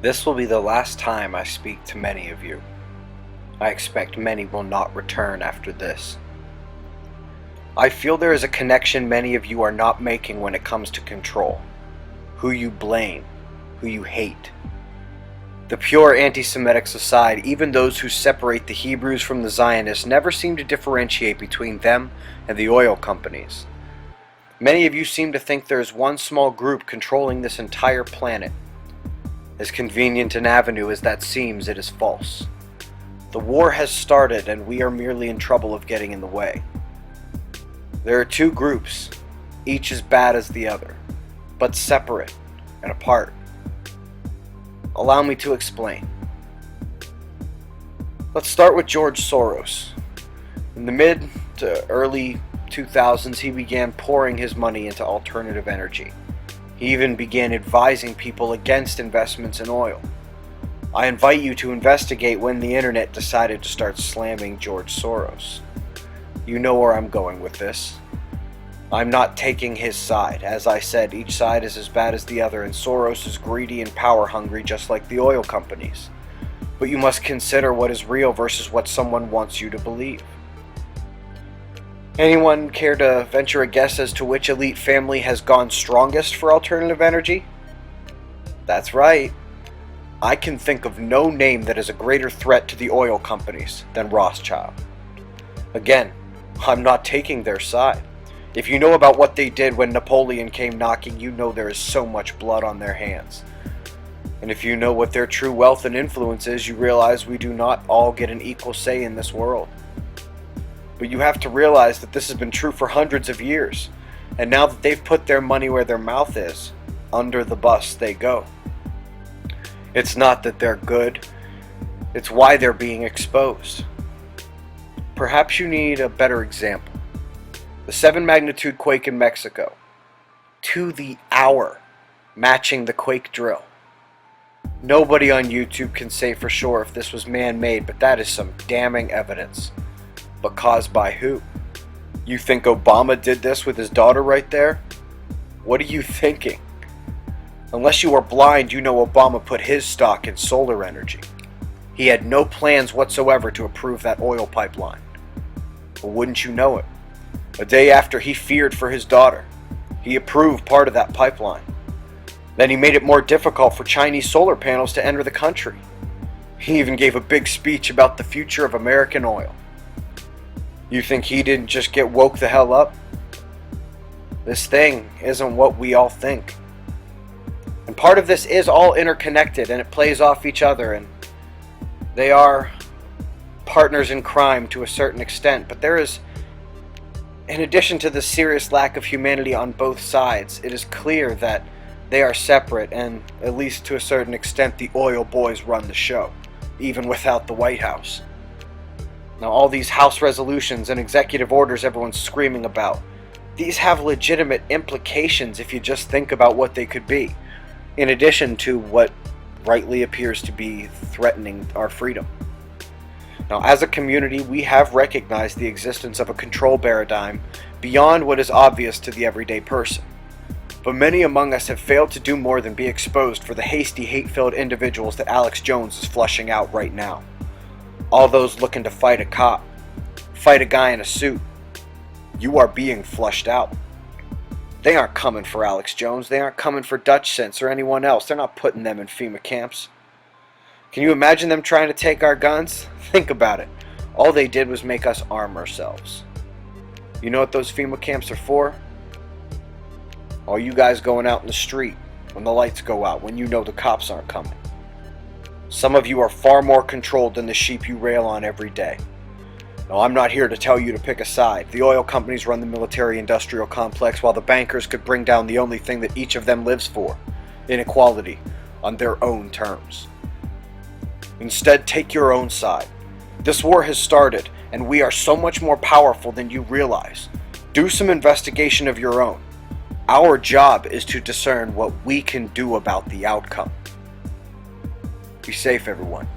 This will be the last time I speak to many of you. I expect many will not return after this. I feel there is a connection many of you are not making when it comes to control. Who you blame, who you hate. The pure anti-Semitics aside, even those who separate the Hebrews from the Zionists never seem to differentiate between them and the oil companies. Many of you seem to think there is one small group controlling this entire planet. As convenient an avenue as that seems, it is false. The war has started and we are merely in trouble of getting in the way. There are two groups, each as bad as the other, but separate and apart. Allow me to explain. Let's start with George Soros. In the mid to early 2000s, he began pouring his money into alternative energy. He even began advising people against investments in oil. I invite you to investigate when the internet decided to start slamming George Soros. You know where I'm going with this. I'm not taking his side. As I said, each side is as bad as the other, and Soros is greedy and power hungry just like the oil companies. But you must consider what is real versus what someone wants you to believe. Anyone care to venture a guess as to which elite family has gone strongest for alternative energy? That's right. I can think of no name that is a greater threat to the oil companies than Rothschild. Again, I'm not taking their side. If you know about what they did when Napoleon came knocking, you know there is so much blood on their hands. And if you know what their true wealth and influence is, you realize we do not all get an equal say in this world. But you have to realize that this has been true for hundreds of years. And now that they've put their money where their mouth is, under the bus they go. It's not that they're good, it's why they're being exposed. Perhaps you need a better example. The 7 magnitude quake in Mexico, to the hour, matching the quake drill. Nobody on YouTube can say for sure if this was man-made, but that is some damning evidence. But caused by who? You think Obama did this with his daughter right there? What are you thinking? Unless you are blind, you know Obama put his stock in solar energy. He had no plans whatsoever to approve that oil pipeline. But wouldn't you know it? A day after he feared for his daughter, he approved part of that pipeline. Then he made it more difficult for Chinese solar panels to enter the country. He even gave a big speech about the future of American oil. You think he didn't just get woke the hell up? This thing isn't what we all think. And part of this is all interconnected and it plays off each other, and they are partners in crime to a certain extent, but there is, in addition to the serious lack of humanity on both sides, it is clear that they are separate, and at least to a certain extent the oil boys run the show, even without the White House. Now all these House resolutions and executive orders everyone's screaming about, these have legitimate implications if you just think about what they could be, in addition to what rightly appears to be threatening our freedom. Now, as a community, we have recognized the existence of a control paradigm beyond what is obvious to the everyday person. But many among us have failed to do more than be exposed for the hasty, hate-filled individuals that Alex Jones is flushing out right now. All those looking to fight a cop, fight a guy in a suit. You are being flushed out. They aren't coming for Alex Jones. They aren't coming for Dutchsinse or anyone else. They're not putting them in FEMA camps. Can you imagine them trying to take our guns? Think about it. All they did was make us arm ourselves. You know what those FEMA camps are for? All you guys going out in the street when the lights go out, when you know the cops aren't coming. Some of you are far more controlled than the sheep you rail on every day. Now, I'm not here to tell you to pick a side. The oil companies run the military-industrial complex, while the bankers could bring down the only thing that each of them lives for, inequality, on their own terms. Instead, take your own side. This war has started, and we are so much more powerful than you realize. Do some investigation of your own. Our job is to discern what we can do about the outcome. Be safe, everyone.